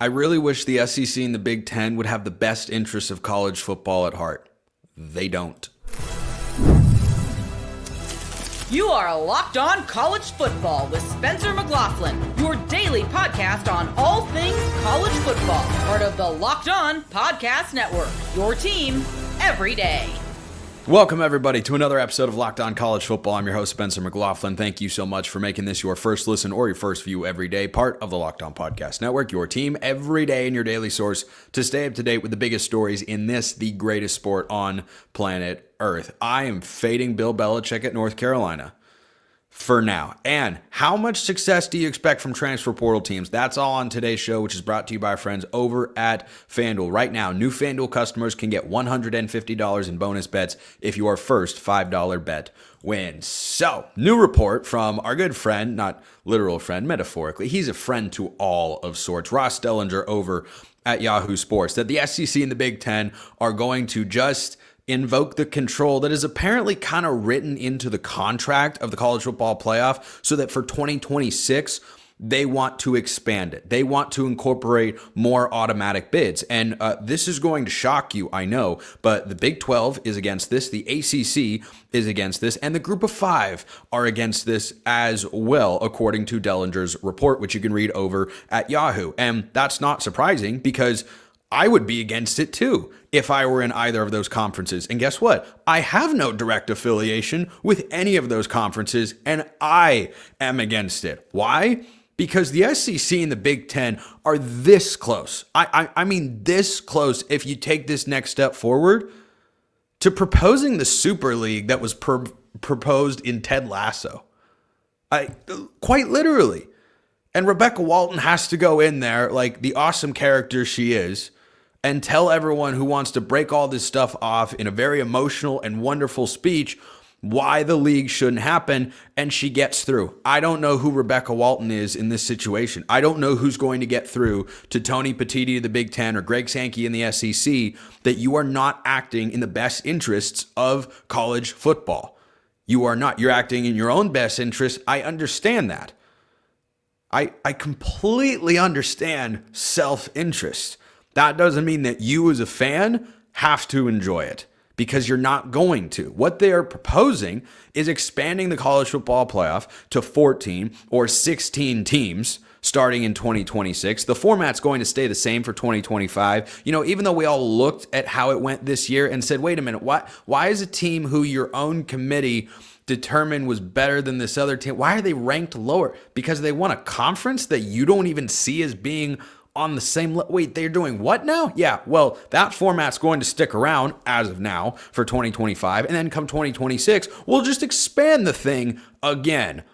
I really wish the SEC and the Big Ten would have the best interests of college football at heart. They don't. You are Locked On College Football with Spencer McLaughlin, your daily podcast on all things college football. Part of the Locked On Podcast Network, your team every day. Welcome, everybody, to another episode of Locked On College Football. I'm your host, Spencer McLaughlin. Thank you so much for making this your first listen or your first view every day, part of the Locked On Podcast Network, your team every day and your daily source to stay up to date with the biggest stories in this, the greatest sport on planet Earth. I am fading Bill Belichick at North Carolina for now. And how much success do you expect from transfer portal teams? That's all on today's show, which is brought to you by our friends over at FanDuel. Right now, new FanDuel customers can get $150 in bonus bets if your first $5 bet wins. So, new report from our good friend, not literal friend, metaphorically. He's a friend to all of sorts. Ross Dellenger over at Yahoo Sports, that the SEC and the Big Ten are going to just invoke the control that is apparently kind of written into the contract of the college football playoff so that for 2026, they want to expand it. They want to incorporate more automatic bids. And this is going to shock you, I know, but the Big 12 is against this, the ACC is against this, and the Group of Five are against this as well, according to Dellenger's report, which you can read over at Yahoo. And that's not surprising because I would be against it too if I were in either of those conferences. And guess what? I have no direct affiliation with any of those conferences, and I am against it. Why? Because the SEC and the Big Ten are this close. I mean this close if you take this next step forward to proposing the Super League that was proposed in Ted Lasso. Quite literally. And Rebecca Walton has to go in there like the awesome character she is and tell everyone who wants to break all this stuff off in a very emotional and wonderful speech why the league shouldn't happen, and she gets through. I don't know who Rebecca Walton is in this situation. I don't know who's going to get through to Tony Petitti of the Big Ten or Greg Sankey in the SEC that you are not acting in the best interests of college football. You are not. You're acting in your own best interest. I understand that. I completely understand self-interest. That doesn't mean that you as a fan have to enjoy it, because you're not going to. What they are proposing is expanding the college football playoff to 14 or 16 teams starting in 2026. The format's going to stay the same for 2025. You know, even though we all looked at how it went this year and said, wait a minute, why is a team who your own committee determined was better than this other team, why are they ranked lower? Because they won a conference that you don't even see as being on the same wait, they're doing what now? Yeah, well, that format's going to stick around as of now for 2025, and then come 2026, we'll just expand the thing again.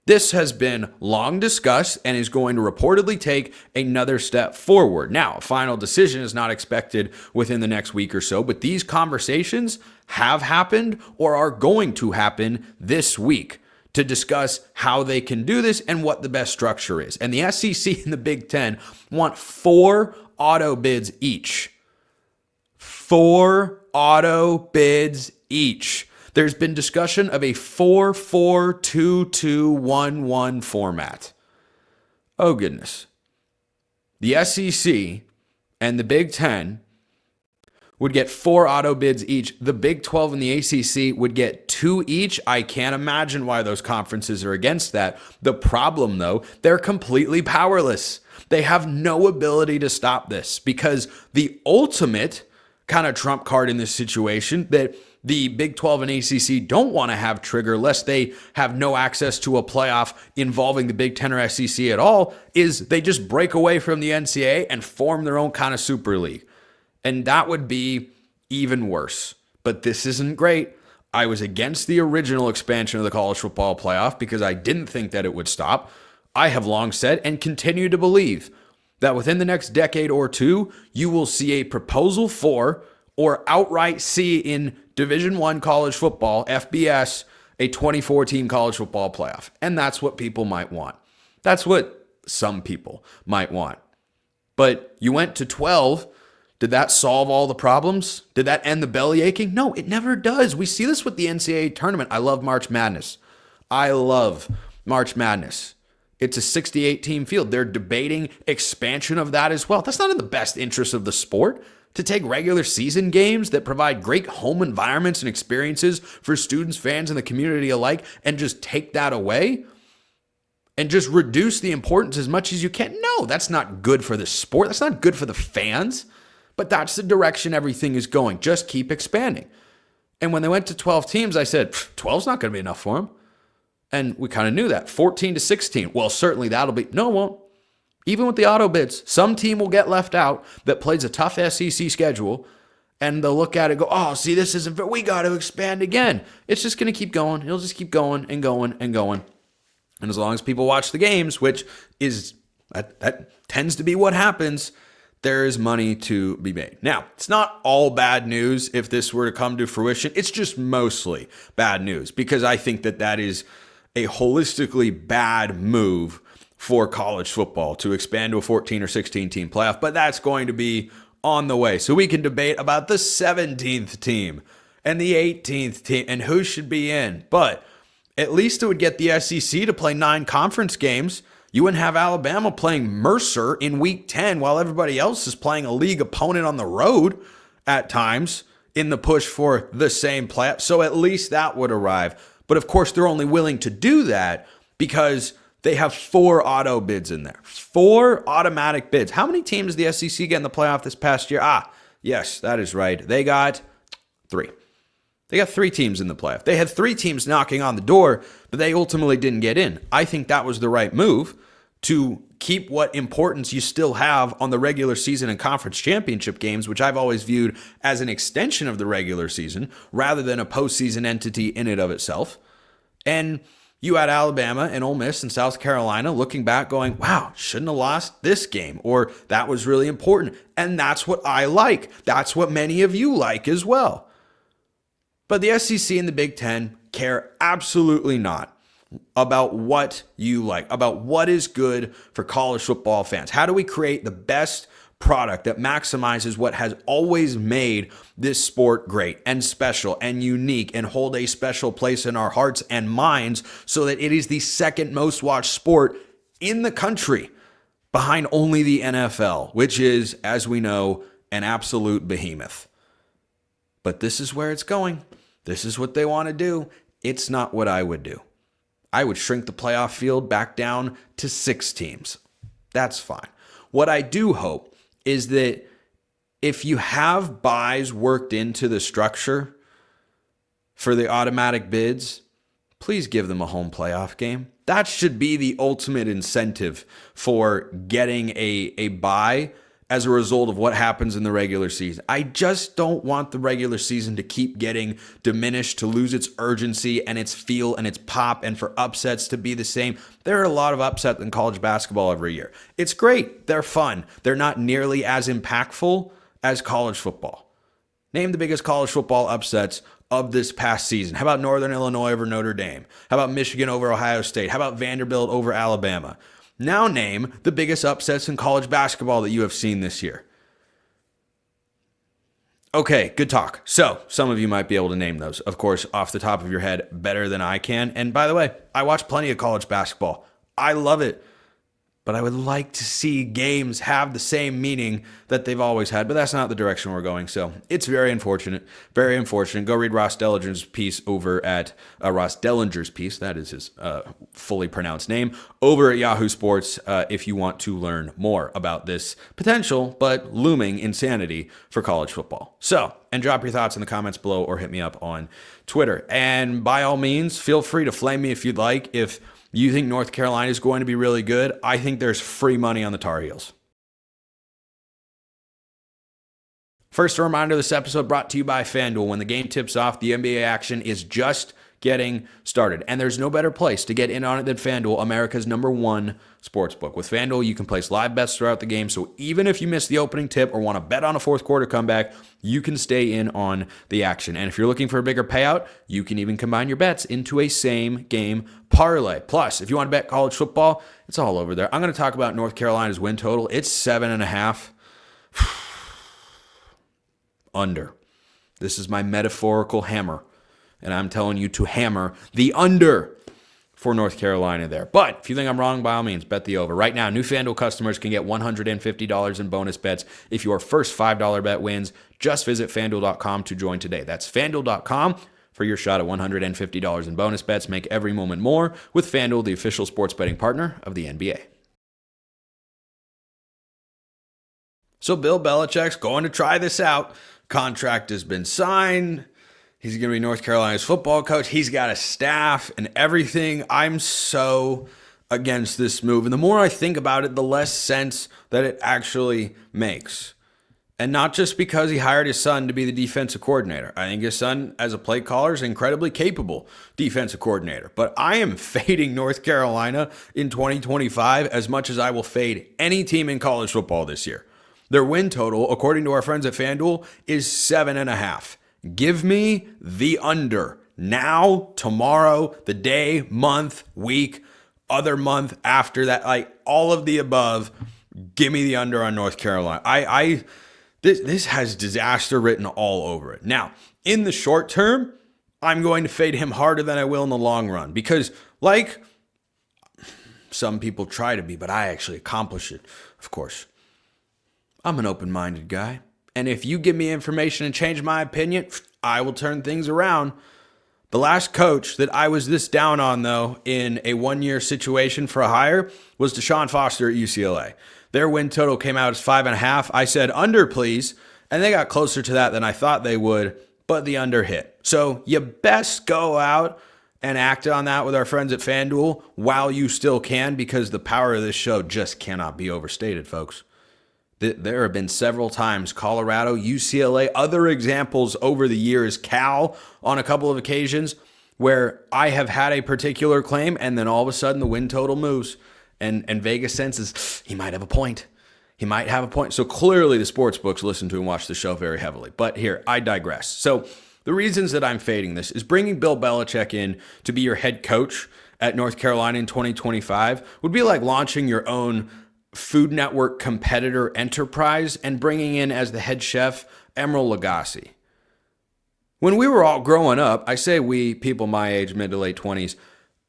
This has been long discussed and is going to reportedly take another step forward. Now, a final decision is not expected within the next week or so, but these conversations have happened or are going to happen this week to discuss how they can do this and what the best structure is. And the SEC and the Big Ten want 4 auto bids each. 4 auto bids each. There's been discussion of a 4-4-2-2-1-1 format. Oh, goodness. The SEC and the Big Ten would get 4 auto bids each. The Big 12 and the ACC would get 2 each. I can't imagine why those conferences are against that. The problem, though, they're completely powerless. They have no ability to stop this, because the ultimate kind of trump card in this situation that the Big 12 and ACC don't want to have trigger lest they have no access to a playoff involving the Big 10 or SEC at all is they just break away from the NCAA and form their own kind of super league. And that would be even worse. But this isn't great. I was against the original expansion of the college football playoff because I didn't think that it would stop. I have long said and continue to believe that within the next decade or two, you will see a proposal for or outright see in Division I college football, FBS, a 24-team college football playoff. And that's what people might want. That's what some people might want. But you went to 12. Did that solve all the problems? Did that end the belly aching? No, it never does. We see this with the NCAA tournament. I love March Madness. It's a 68-team field. They're debating expansion of that as well. That's not in the best interest of the sport to take regular season games that provide great home environments and experiences for students, fans, and the community alike and just take that away and just reduce the importance as much as you can. No, that's not good for the sport. That's not good for the fans. But that's the direction everything is going. Just keep expanding. And when they went to 12 teams, I said, 12's not going to be enough for them. And we kind of knew that. 14 to 16. Well, certainly that'll be. No, it won't. Even with the auto bids, some team will get left out that plays a tough SEC schedule, and they'll look at it and go, oh, see, this isn't fair. We got to expand again. It's just going to keep going. It'll just keep going and going and going. And as long as people watch the games, which is that tends to be what happens, there is money to be made. Now, it's not all bad news if this were to come to fruition. It's just mostly bad news because I think that is a holistically bad move for college football to expand to a 14 or 16 team playoff, but that's going to be on the way. So we can debate about the 17th team and the 18th team and who should be in, but at least it would get the SEC to play 9 conference games. You wouldn't have Alabama playing Mercer in week 10 while everybody else is playing a league opponent on the road at times in the push for the same playoff. So at least that would arrive. But of course, they're only willing to do that because they have 4 auto bids in there. 4 automatic bids. How many teams did the SEC get in the playoff this past year? Yes, that is right. They got 3. They got 3 teams in the playoff. They had 3 teams knocking on the door, but they ultimately didn't get in. I think that was the right move to keep what importance you still have on the regular season and conference championship games, which I've always viewed as an extension of the regular season rather than a postseason entity in and of itself. And you had Alabama and Ole Miss and South Carolina looking back going, wow, shouldn't have lost this game, or that was really important. And that's what I like. That's what many of you like as well. But the SEC and the Big Ten care absolutely not about what you like, about what is good for college football fans. How do we create the best product that maximizes what has always made this sport great and special and unique and hold a special place in our hearts and minds so that it is the second most watched sport in the country behind only the NFL, which is, as we know, an absolute behemoth. But this is where it's going. This is what they want to do. It's not what I would do. I would shrink the playoff field back down to 6 teams. That's fine. What I do hope is that if you have buys worked into the structure for the automatic bids, please give them a home playoff game. That should be the ultimate incentive for getting a buy as a result of what happens in the regular season. I just don't want the regular season to keep getting diminished, to lose its urgency and its feel and its pop, and for upsets to be the same. There are a lot of upsets in college basketball every year. It's great. They're fun. They're not nearly as impactful as college football. Name the biggest college football upsets of this past season. How about Northern Illinois over Notre Dame? How about Michigan over Ohio State? How about Vanderbilt over Alabama? Now name the biggest upsets in college basketball that you have seen this year. Okay, good talk. So some of you might be able to name those, of course, off the top of your head better than I can. And by the way, I watch plenty of college basketball. I love it. But I would like to see games have the same meaning that they've always had, but that's not the direction we're going. So it's very unfortunate, very unfortunate. Go read Ross Dellenger's piece over at Ross Dellenger's piece. That is his fully pronounced name over at Yahoo Sports if you want to learn more about this potential but looming insanity for college football. So, and drop your thoughts in the comments below or hit me up on Twitter. And by all means, feel free to flame me if you'd like. If you think North Carolina is going to be really good, I think there's free money on the Tar Heels. First, a reminder, this episode brought to you by FanDuel. When the game tips off, the NBA action is just getting started. And there's no better place to get in on it than FanDuel, America's #1 sportsbook. With FanDuel, you can place live bets throughout the game, so even if you miss the opening tip or want to bet on a fourth quarter comeback, you can stay in on the action. And if you're looking for a bigger payout, you can even combine your bets into a same-game parlay. Plus, if you want to bet college football, it's all over there. I'm going to talk about North Carolina's win total. It's 7.5. Under. This is my metaphorical hammer. And I'm telling you to hammer the under for North Carolina there. But if you think I'm wrong, by all means, bet the over. Right now, new FanDuel customers can get $150 in bonus bets if your first $5 bet wins. Just visit FanDuel.com to join today. That's FanDuel.com for your shot at $150 in bonus bets. Make every moment more with FanDuel, the official sports betting partner of the NBA. So Bill Belichick's going to try this out. Contract has been signed. He's going to be North Carolina's football coach. He's got a staff and everything. I'm so against this move. And the more I think about it, the less sense that it actually makes. And not just because he hired his son to be the defensive coordinator. I think his son, as a play caller, is an incredibly capable defensive coordinator. But I am fading North Carolina in 2025 as much as I will fade any team in college football this year. Their win total, according to our friends at FanDuel, is 7.5. Give me the under now, tomorrow, the day, month, week, other month after that, like all of the above. Give me the under on North Carolina. This has disaster written all over it. Now, in the short term, I'm going to fade him harder than I will in the long run because, like some people try to be, but I actually accomplish it, of course. I'm an open-minded guy. And if you give me information and change my opinion, I will turn things around. The last coach that I was this down on, though, in a one-year situation for a hire was Deshaun Foster at UCLA. Their win total came out as 5.5. I said under, please, and they got closer to that than I thought they would, but the under hit. So you best go out and act on that with our friends at FanDuel while you still can, because the power of this show just cannot be overstated, folks. There have been several times, Colorado, UCLA, other examples over the years, Cal on a couple of occasions, where I have had a particular claim and then all of a sudden the win total moves and Vegas senses he might have a point. He might have a point. So clearly the sports books listen to and watch the show very heavily. But here, I digress. So the reasons that I'm fading this is bringing Bill Belichick in to be your head coach at North Carolina in 2025 would be like launching your own Food Network competitor enterprise and bringing in as the head chef Emeril Lagasse. When we were all growing up, I say we, people my age, mid to late 20s,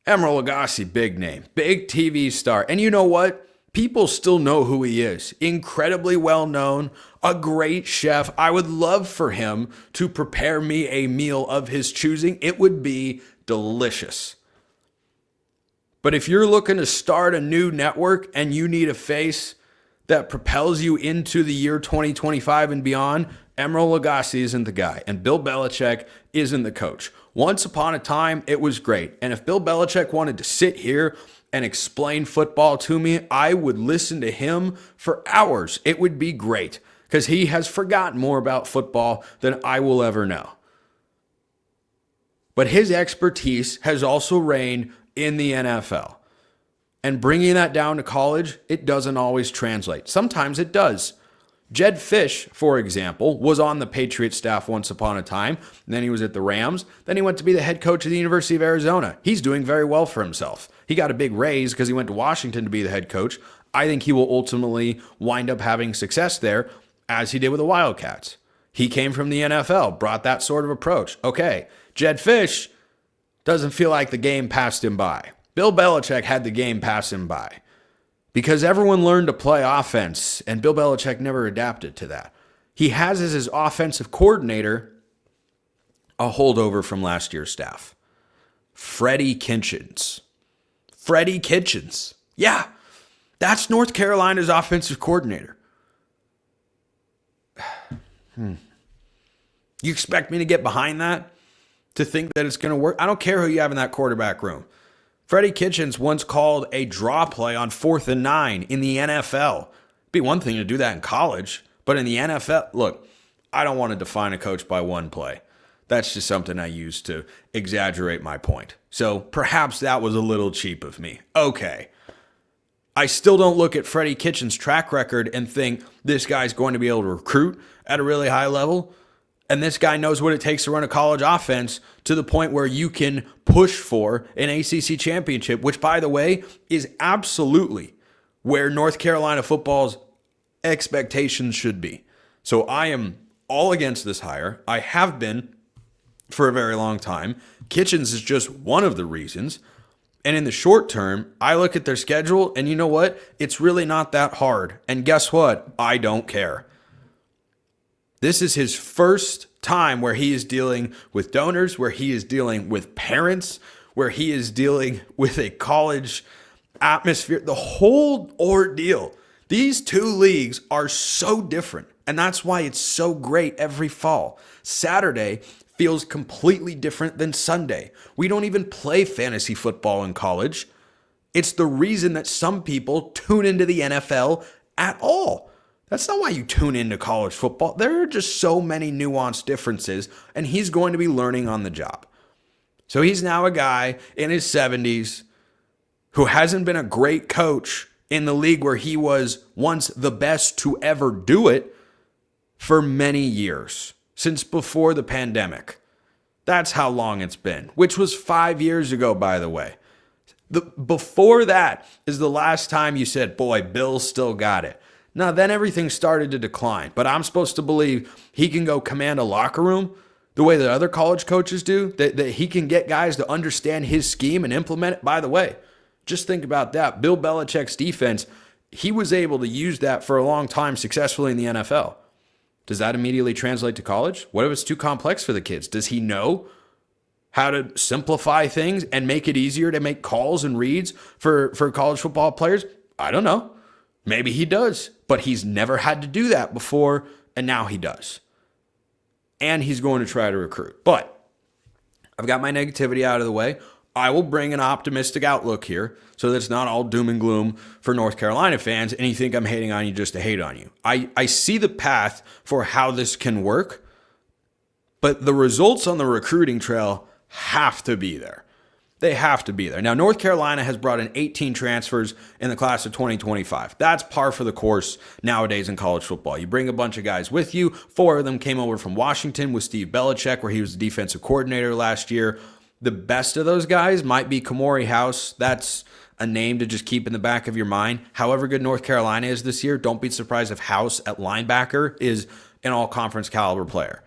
Emeril Lagasse, big name, big TV star. And you know what? People still know who he is. Incredibly well known, a great chef. I would love for him to prepare me a meal of his choosing. It would be delicious. But if you're looking to start a new network and you need a face that propels you into the year 2025 and beyond, Emeril Lagasse isn't the guy, and Bill Belichick isn't the coach. Once upon a time, it was great. And if Bill Belichick wanted to sit here and explain football to me, I would listen to him for hours. It would be great because he has forgotten more about football than I will ever know. But his expertise has also reigned in the NFL. And bringing that down to college, it doesn't always translate. Sometimes it does. Jed Fish, for example, was on the Patriots staff once upon a time. And then he was at the Rams. Then he went to be the head coach of the University of Arizona. He's doing very well for himself. He got a big raise because he went to Washington to be the head coach. I think he will ultimately wind up having success there, as he did with the Wildcats. He came from the NFL, brought that sort of approach. Okay, Jed Fish doesn't feel like the game passed him by. Bill Belichick had the game pass him by because everyone learned to play offense, and Bill Belichick never adapted to that. He has as his offensive coordinator a holdover from last year's staff, Freddie Kitchens. Freddie Kitchens. Yeah, that's North Carolina's offensive coordinator. You expect me to get behind that? To think that it's going to work? I don't care who you have in that quarterback room. Freddie Kitchens once called a draw play on 4th and 9 in the NFL. It'd be one thing to do that in college, but in the NFL, look, I don't want to define a coach by one play. That's just something I use to exaggerate my point. So perhaps that was a little cheap of me. Okay. I still don't look at Freddie Kitchens' track record and think this guy's going to be able to recruit at a really high level. And this guy knows what it takes to run a college offense to the point where you can push for an ACC championship, which, by the way, is absolutely where North Carolina football's expectations should be. So I am all against this hire. I have been for a very long time. Kitchens is just one of the reasons. And in the short term, I look at their schedule and you know what? It's really not that hard. And guess what? I don't care. This is his first time where he is dealing with donors, where he is dealing with parents, where he is dealing with a college atmosphere, the whole ordeal. These two leagues are so different, and that's why it's so great every fall. Saturday feels completely different than Sunday. We don't even play fantasy football in college. It's the reason that some people tune into the NFL at all. That's not why you tune into college football. There are just so many nuanced differences, and he's going to be learning on the job. So he's now a guy in his 70s who hasn't been a great coach in the league where he was once the best to ever do it for many years, since before the pandemic. That's how long it's been, which was 5 years ago, by the way. Before that is the last time you said, boy, Bill's still got it. Now, then everything started to decline, but I'm supposed to believe he can go command a locker room the way that other college coaches do, that he can get guys to understand his scheme and implement it. By the way, just think about that. Bill Belichick's defense, he was able to use that for a long time successfully in the NFL. Does that immediately translate to college? What if it's too complex for the kids? Does he know how to simplify things and make it easier to make calls and reads for college football players? I don't know. Maybe he does, but he's never had to do that before, and now he does. And he's going to try to recruit. But I've got my negativity out of the way. I will bring an optimistic outlook here so that it's not all doom and gloom for North Carolina fans and you think I'm hating on you just to hate on you. I see the path for how this can work, but the results on the recruiting trail have to be there. They have to be there. Now, North Carolina has brought in 18 transfers in the class of 2025. That's par for the course nowadays in college football. You bring a bunch of guys with you. 4 of them came over from Washington with Steve Belichick, where he was the defensive coordinator last year. The best of those guys might be Kamori House. That's a name to just keep in the back of your mind. However good North Carolina is this year, don't be surprised if House at linebacker is an all-conference caliber player.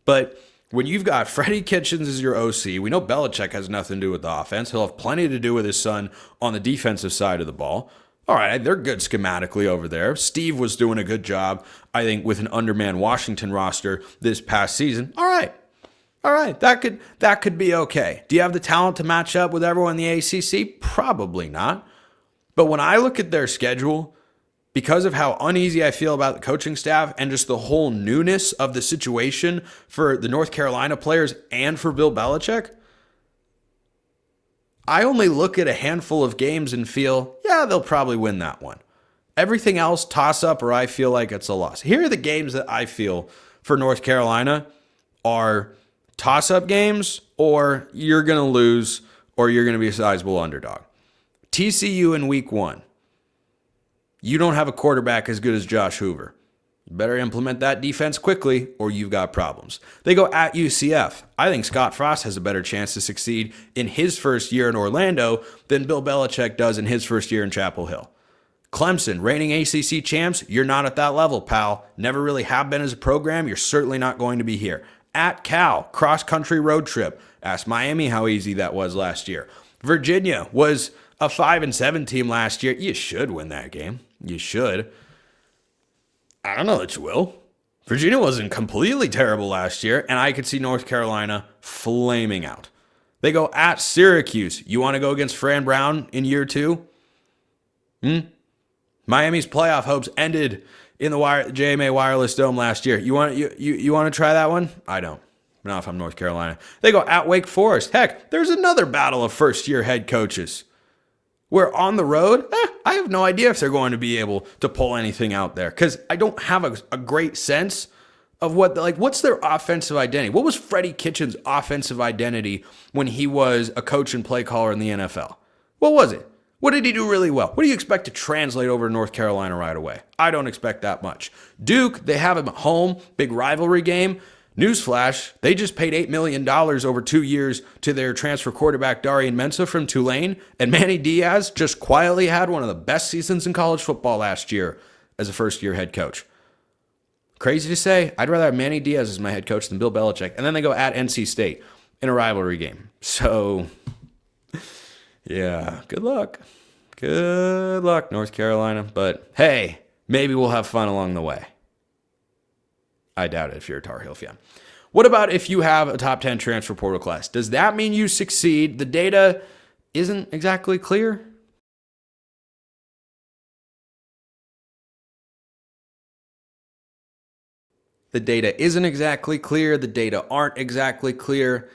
But when you've got Freddie Kitchens as your OC, we know Belichick has nothing to do with the offense. He'll have plenty to do with his son on the defensive side of the ball. All right, they're good schematically over there. Steve was doing a good job, I think, with an undermanned Washington roster this past season. All right, that could be okay. Do you have the talent to match up with everyone in the ACC? Probably not. But when I look at their schedule, because of how uneasy I feel about the coaching staff and just the whole newness of the situation for the North Carolina players and for Bill Belichick, I only look at a handful of games and feel, yeah, they'll probably win that one. Everything else, toss up or I feel like it's a loss. Here are the games that I feel for North Carolina are toss-up games or you're going to lose or you're going to be a sizable underdog. TCU in week 1. You don't have a quarterback as good as Josh Hoover. You better implement that defense quickly or you've got problems. They go at UCF. I think Scott Frost has a better chance to succeed in his first year in Orlando than Bill Belichick does in his first year in Chapel Hill. Clemson, reigning ACC champs, you're not at that level, pal. Never really have been as a program. You're certainly not going to be here. At Cal, cross-country road trip. Ask Miami how easy that was last year. Virginia was a 5-7 team last year. You should win that game. You should. I don't know that you will. Virginia wasn't completely terrible last year, and I could see North Carolina flaming out. They go at Syracuse. You want to go against Fran Brown in year 2? Miami's playoff hopes ended in the JMA Wireless Dome last year. You want to try that one? I don't. Not if I'm North Carolina. They go at Wake Forest. Heck, there's another battle of first-year head coaches. We're on the road. I have no idea if they're going to be able to pull anything out there because I don't have a great sense of what's their offensive identity. What was Freddie Kitchens' offensive identity when he was a coach and play caller in the NFL? What was it? What did he do really well? What do you expect to translate over to North Carolina right away? I don't expect that much. Duke, they have him at home, big rivalry game. Newsflash, they just paid $8 million over 2 years to their transfer quarterback Darian Mensah from Tulane, and Manny Diaz just quietly had one of the best seasons in college football last year as a first-year head coach. Crazy to say, I'd rather have Manny Diaz as my head coach than Bill Belichick, and then they go at NC State in a rivalry game. So, Yeah, good luck. Good luck, North Carolina. But hey, maybe we'll have fun along the way. I doubt it if you're a Tar Heel fan. What about if you have a top 10 transfer portal class? Does that mean you succeed? The data isn't exactly clear. The data isn't exactly clear. The data aren't exactly clear.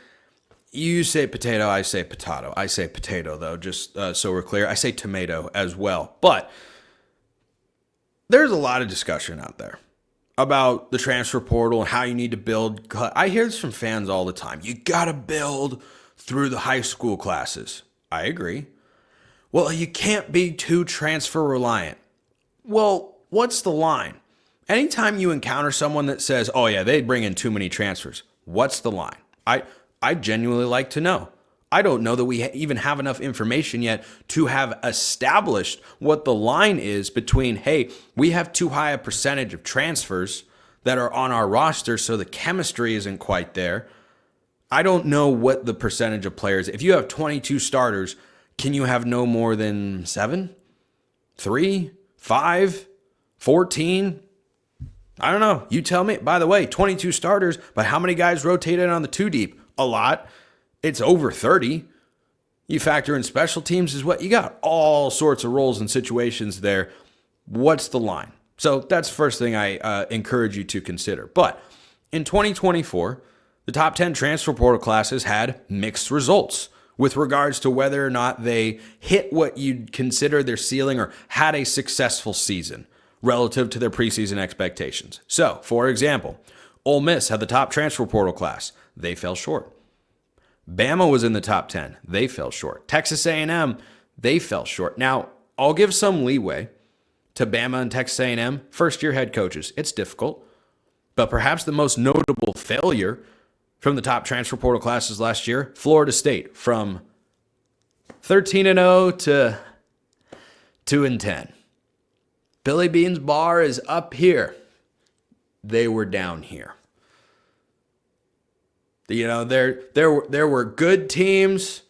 You say potato, I say potato. I say potato, though, just so we're clear. I say tomato as well. But there's a lot of discussion out there about the transfer portal and how you need to build. I hear this from fans all the time. You got to build through the high school classes. I agree. Well, you can't be too transfer reliant. Well, what's the line? Anytime you encounter someone that says, oh yeah, they bring in too many transfers, what's the line? I genuinely like to know. I don't know that we even have enough information yet to have established what the line is between, hey, we have too high a percentage of transfers that are on our roster, so the chemistry isn't quite there. I don't know what the percentage of players. If you have 22 starters, can you have no more than 7, 3, 5, 14? I don't know. You tell me. By the way, 22 starters, but how many guys rotated on the 2 deep? A lot. It's over 30. You factor in special teams as well. You got all sorts of roles and situations there. What's the line? So that's the first thing I encourage you to consider. But in 2024, the top 10 transfer portal classes had mixed results with regards to whether or not they hit what you'd consider their ceiling or had a successful season relative to their preseason expectations. So, for example, Ole Miss had the top transfer portal class. They fell short. Bama was in the top 10. They fell short. Texas A&M, they fell short. Now, I'll give some leeway to Bama and Texas A&M, first-year head coaches. It's difficult. But perhaps the most notable failure from the top transfer portal classes last year, Florida State, from 13-0 to 2-10. Billy Bean's bar is up here. They were down here. You know, there were good teams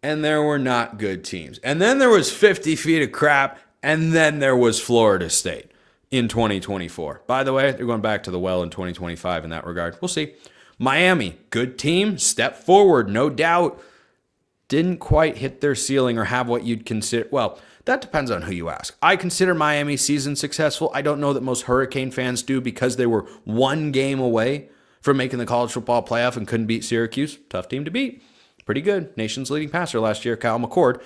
and there were not good teams. And then there was 50 feet of crap, and then there was Florida State in 2024. By the way, they're going back to the well in 2025 in that regard. We'll see. Miami, good team, step forward, no doubt. Didn't quite hit their ceiling or have what you'd consider. Well, that depends on who you ask. I consider Miami's season successful. I don't know that most Hurricane fans do because they were 1 game away from making the college football playoff and couldn't beat Syracuse. Tough team to beat. Pretty good. Nation's leading passer last year, Kyle McCord.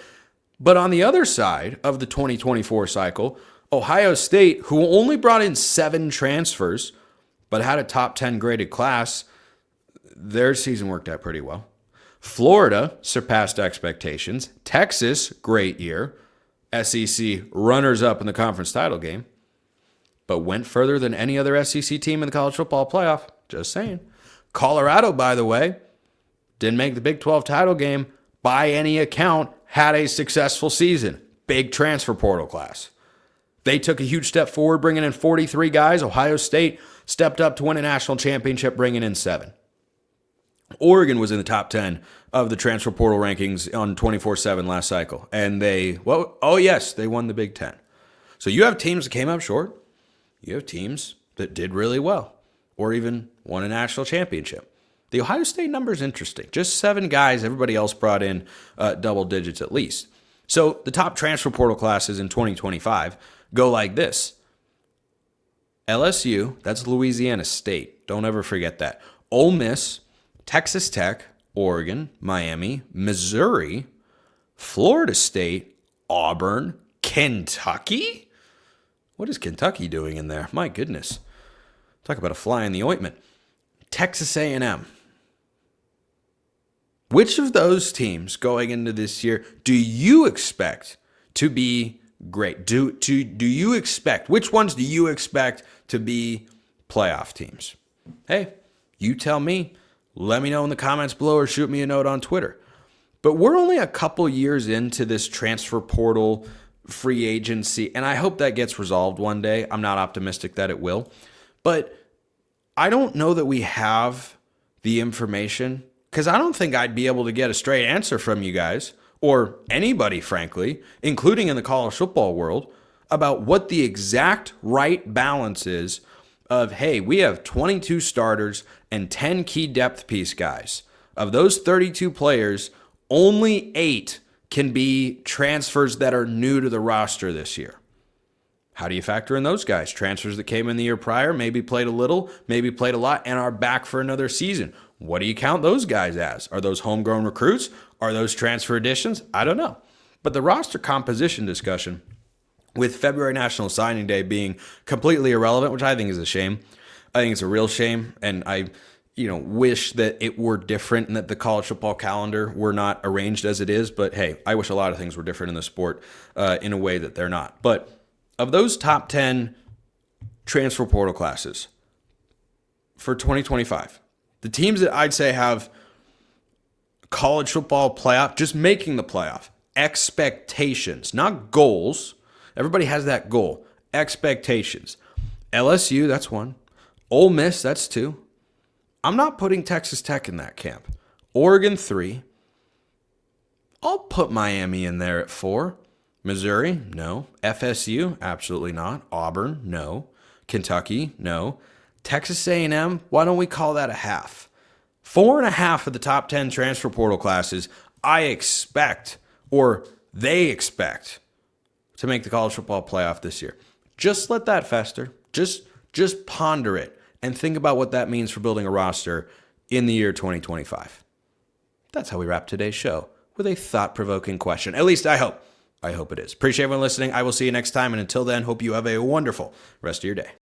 But on the other side of the 2024 cycle, Ohio State, who only brought in 7 transfers, but had a top 10 graded class, their season worked out pretty well. Florida surpassed expectations. Texas, great year. SEC runners-up in the conference title game, but went further than any other SEC team in the college football playoff. Just saying. Colorado, by the way, didn't make the Big 12 title game by any account, had a successful season. Big transfer portal class. They took a huge step forward, bringing in 43 guys. Ohio State stepped up to win a national championship, bringing in 7. Oregon was in the top 10 of the transfer portal rankings on 24/7 last cycle. And they won the Big 10. So you have teams that came up short. You have teams that did really well or even won a national championship. The Ohio State number is interesting. Just 7 guys. Everybody else brought in double digits at least. So the top transfer portal classes in 2025 go like this. LSU, that's Louisiana State. Don't ever forget that. Ole Miss, Texas Tech, Oregon, Miami, Missouri, Florida State, Auburn, Kentucky? What is Kentucky doing in there? My goodness. Talk about a fly in the ointment. Texas A&M. Which of those teams going into this year do you expect to be great? Do you expect, which ones do you expect to be playoff teams? Hey, you tell me. Let me know in the comments below or shoot me a note on Twitter. But we're only a couple years into this transfer portal free agency, and I hope that gets resolved one day. I'm not optimistic that it will. But I don't know that we have the information because I don't think I'd be able to get a straight answer from you guys or anybody, frankly, including in the college football world, about what the exact right balance is of, hey, we have 22 starters and 10 key depth piece guys. Of those 32 players, only 8 can be transfers that are new to the roster this year. How do you factor in those guys? Transfers that came in the year prior, maybe played a little, maybe played a lot, and are back for another season. What do you count those guys as? Are those homegrown recruits? Are those transfer additions? I don't know. But the roster composition discussion, with February National Signing Day being completely irrelevant, which I think is a shame. I think it's a real shame, and I wish that it were different and that the college football calendar were not arranged as it is. But hey, I wish a lot of things were different in the sport in a way that they're not. But of those top 10 transfer portal classes for 2025, the teams that I'd say have college football playoff, just making the playoff, expectations, not goals. Everybody has that goal. Expectations. LSU, that's 1. Ole Miss, that's 2. I'm not putting Texas Tech in that camp. Oregon, 3. I'll put Miami in there at 4. Missouri, no. FSU, absolutely not. Auburn, no. Kentucky, no. Texas A&M, why don't we call that a half? 4.5 of the top 10 transfer portal classes I expect, or they expect, to make the college football playoff this year. Just let that fester. Just ponder it and think about what that means for building a roster in the year 2025. That's how we wrap today's show, with a thought-provoking question. At least I hope. I hope it is. Appreciate everyone listening. I will see you next time. And until then, hope you have a wonderful rest of your day.